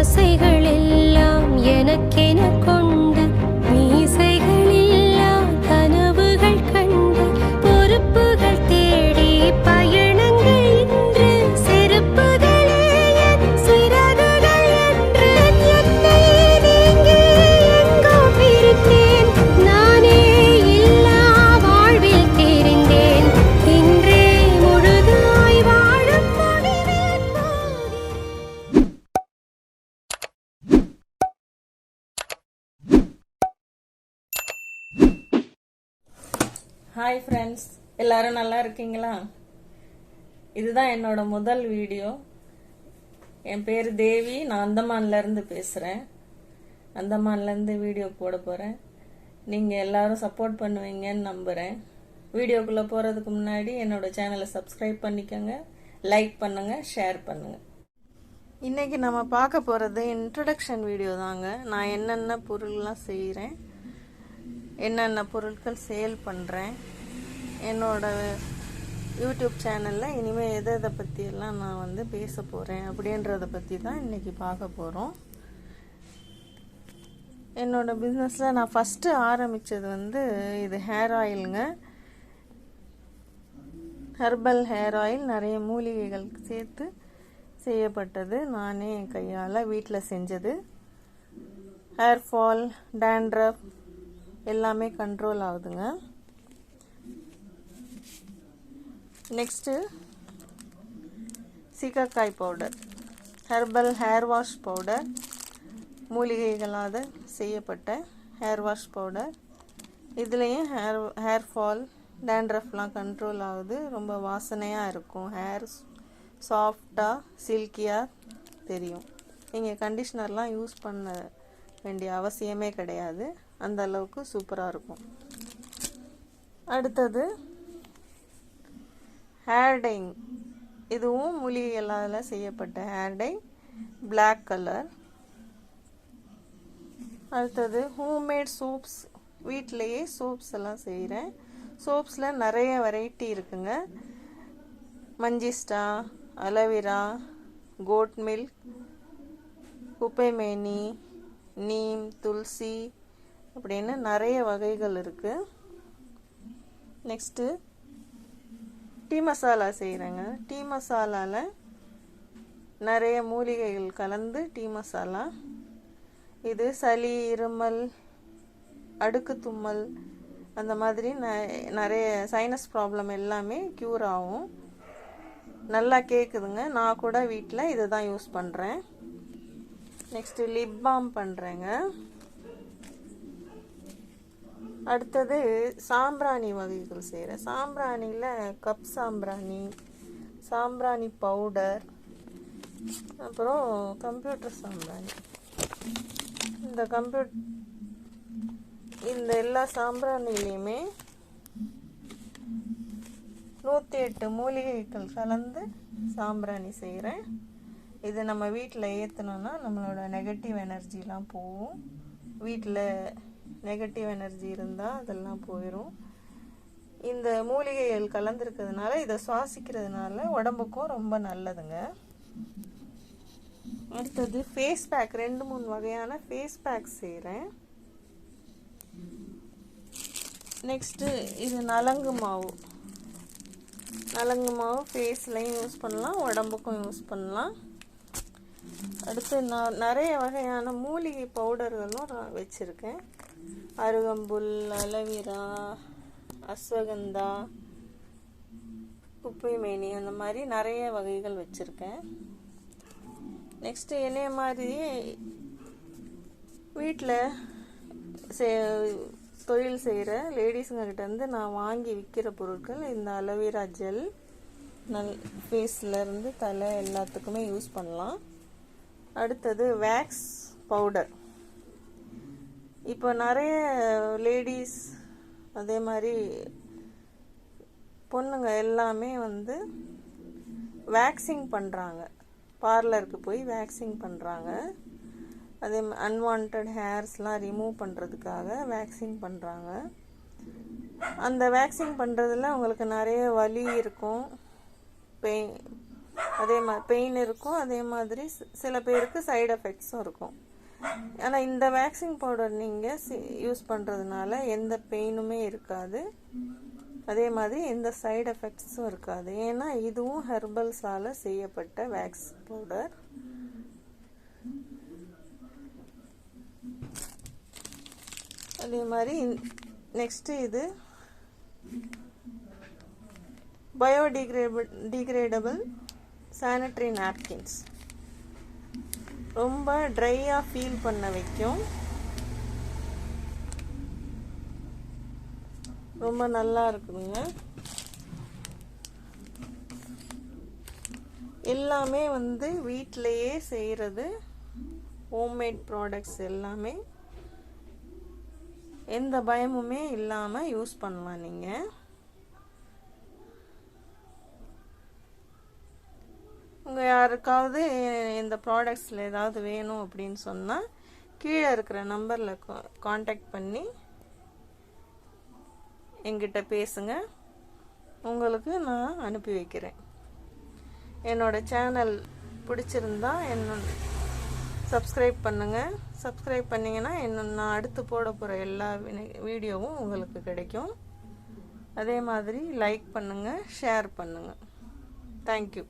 ஆசைகள் எல்லாம் எனக்கென கொண்டு மீசைகளில்லா கனவுகள் கண்டு பொறுப்புகள் தேடி பயணங்கள் இன்று செருப்புகளே என் சிறகுகள் என்று என்னை நீங்கி எங்கோ பிரித்தேன் நானே இல்லா வாழ்வில் தெரிந்தேன் இன்றே முழுதாய் வாழப் போகிறேன் ஹாய் ஃப்ரெண்ட்ஸ், எல்லாரும் நல்லா இருக்கீங்களா? இதுதான் என்னோட முதல் வீடியோ. என் பேர் தேவி. நான் அந்தமான்லேருந்து பேசுகிறேன். அந்தமான்லேருந்து வீடியோ போட போகிறேன். நீங்கள் எல்லாரும் சப்போர்ட் பண்ணுவீங்கன்னு நம்புகிறேன். வீடியோக்குள்ளே போகிறதுக்கு முன்னாடி என்னோட சேனலை சப்ஸ்கிரைப் பண்ணிக்கோங்க, லைக் பண்ணுங்கள், ஷேர் பண்ணுங்கள். இன்றைக்கி நம்ம பார்க்க போகிறது இன்ட்ரடக்ஷன் வீடியோ தாங்க. நான் என்னென்ன பொருள்லாம் செய்கிறேன், என்னென்ன பொருட்கள் சேல் பண்ணுறேன், என்னோட யூடியூப் சேனலில் இனிமேல் எதை பற்றியெல்லாம் நான் பேச போகிறேன் அப்படின்றத பற்றி தான் இன்றைக்கி பார்க்க போகிறோம். என்னோட பிஸ்னஸில் நான் ஃபஸ்ட்டு ஆரம்பித்தது இது ஹேர் ஆயிலுங்க. ஹெர்பல் ஹேர் ஆயில், நிறைய மூலிகைகள் சேர்த்து செய்யப்பட்டது. நானே என் கையால் வீட்டில் செஞ்சது. ஹேர் ஃபால், டேண்ட்ரஃப் எல்லாமே கண்ட்ரோல் ஆகுதுங்க. Next shikakai powder, herbal hair wash powder, மூலிகைகளால் செய்யப்பட்ட ஹேர் வாஷ் பவுடர். இதுலேயும் ஹேர் ஃபால், டேண்ட்ரஃப்லாம் கண்ட்ரோல் ஆகுது. ரொம்ப வாசனையாக இருக்கும். ஹேர் சாஃப்டாக சில்கியாக தெரியும். நீங்கள் கண்டிஷ்னர்லாம் யூஸ் பண்ண வேண்டிய அவசியமே கிடையாது. அந்த அளவுக்கு சூப்பராக இருக்கும். அடுத்தது ஹேர் டைங். இதுவும் மூலிகைகளால் செய்யப்பட்ட ஹேர் டை, பிளாக் கலர். அடுத்தது ஹோம்மேட் சோப்ஸ். வீட்டிலையே சோப்ஸ் எல்லாம் செய்கிறேன். சோப்ஸில் நிறைய வெரைட்டி இருக்குங்க. மஞ்சிஸ்டா, அலோவேரா, கோட் மில்க், குப்பைமேனி, நீம், துளசி அப்படின்னு நிறைய வகைகள் இருக்குது. நெக்ஸ்ட்டு டீ மசாலா செய்கிறேங்க. டீ மசாலாவில் நிறைய மூலிகைகள் கலந்து டீ மசாலா. இது சளி, இருமல், அடுக்கு தும்மல், அந்த மாதிரி நிறைய சைனஸ் ப்ராப்ளம் எல்லாமே க்யூர் ஆகும். நல்லா கேட்குதுங்க. நான் கூட வீட்டில் இதை தான் யூஸ் பண்ணுறேன். நெக்ஸ்ட்டு லிப் பாம் பண்ணுறேங்க. அடுத்தது சாம்பிராணி வகைகள் செய்கிறேன். சாம்பிராணியில் கப் சாம்பிராணி, சாம்பிராணி பவுடர், அப்புறம் கம்ப்யூட்டர் சாம்பிராணி. இந்த எல்லா சாம்பிராணிலையுமே 108 மூலிகைகள் கலந்து சாம்பிராணி செய்கிறேன். இது நம்ம வீட்டில் ஏற்றணுன்னா நம்மளோட நெகட்டிவ் எனர்ஜிலாம் போகும். வீட்டில் நெகட்டிவ் எனர்ஜி இருந்தால் அதெல்லாம் போயிடும். இந்த மூலிகைகள் கலந்துருக்கிறதுனால, இதை சுவாசிக்கிறதுனால உடம்புக்கும் ரொம்ப நல்லதுங்க. அடுத்தது ஃபேஸ் பேக். 2-3 வகையான ஃபேஸ் பேக் செய்கிறேன். நெக்ஸ்ட்டு இது நலங்கு மாவு. நலங்கு மாவு ஃபேஸ்லையும் யூஸ் பண்ணலாம், உடம்புக்கும் யூஸ் பண்ணலாம். அடுத்து நான் நிறைய வகையான மூலிகை பவுடர்களும் நான் வச்சுருக்கேன். அருகம்புல், அலோவேரா, அஸ்வகந்தா, குப்பைமேனி, அந்த மாதிரி நிறைய வகைகள் வச்சுருக்கேன். நெக்ஸ்ட்டு என்னைய மாதிரி வீட்டில் தொழில் செய்கிற லேடிஸுங்ககிட்டேருந்து நான் வாங்கி விற்கிற பொருட்கள் இந்த அலோவேரா ஜெல். ஃபேஸ்லேருந்து தலை எல்லாத்துக்குமே யூஸ் பண்ணலாம். அடுத்தது வேக்ஸ் பவுடர். இப்போ நிறைய லேடிஸ், அதே மாதிரி பொண்ணுங்க எல்லாமே வேக்சிங் பண்ணுறாங்க. பார்லருக்கு போய் வேக்சிங் பண்ணுறாங்க. அதே அன்வான்ட் ஹேர்ஸ்லாம் ரிமூவ் பண்ணுறதுக்காக வேக்சிங் பண்ணுறாங்க. அந்த வேக்சிங் பண்ணுறதுல அவங்களுக்கு நிறைய வலி இருக்கும், அதே மாதிரி பெயின் இருக்கும், அதே மாதிரி சில பேருக்கு சைடு எஃபெக்ட்ஸும் இருக்கும். ஆனால் இந்த வேக்சிங் பவுடர் நீங்கள் யூஸ் பண்ணுறதுனால எந்த பெயினுமே இருக்காது, அதே மாதிரி எந்த சைடு எஃபெக்ட்ஸும் இருக்காது. ஏன்னா இதுவும் ஹெர்பல்ஸால் செய்யப்பட்ட வேக்ஸ் பவுடர். அதே மாதிரி நெக்ஸ்ட்டு இது பயோடிகிரேடபிள் சானிட்டரி நாப்கின்ஸ். ரொம்ப ட்ரையாக ஃபீல் பண்ண வைக்கும், ரொம்ப நல்லா இருக்குதுங்க. எல்லாமே வீட்டிலையே செய்கிறது, ஹோம்மேட் ப்ராடக்ட்ஸ் எல்லாமே, எந்த பயமுமே இல்லாமல் யூஸ் பண்ணலாம். நீங்கள் உங்கள் யாருக்காவது இந்த ப்ராடக்ட்ஸில் ஏதாவது வேணும் அப்படின்னு சொன்னால் கீழே இருக்கிற நம்பரில் காண்டாக்ட் பண்ணி என்கிட்ட பேசுங்க, உங்களுக்கு நான் அனுப்பி வைக்கிறேன். என்னோட சேனல் பிடிச்சிருந்தா சப்ஸ்கிரைப் பண்ணுங்கள். சப்ஸ்கிரைப் பண்ணிங்கன்னா நான் அடுத்து போட போகிற எல்லா வீடியோவும் உங்களுக்கு கிடைக்கும். அதே மாதிரி லைக் பண்ணுங்கள், ஷேர் பண்ணுங்கள். தேங்க்யூ.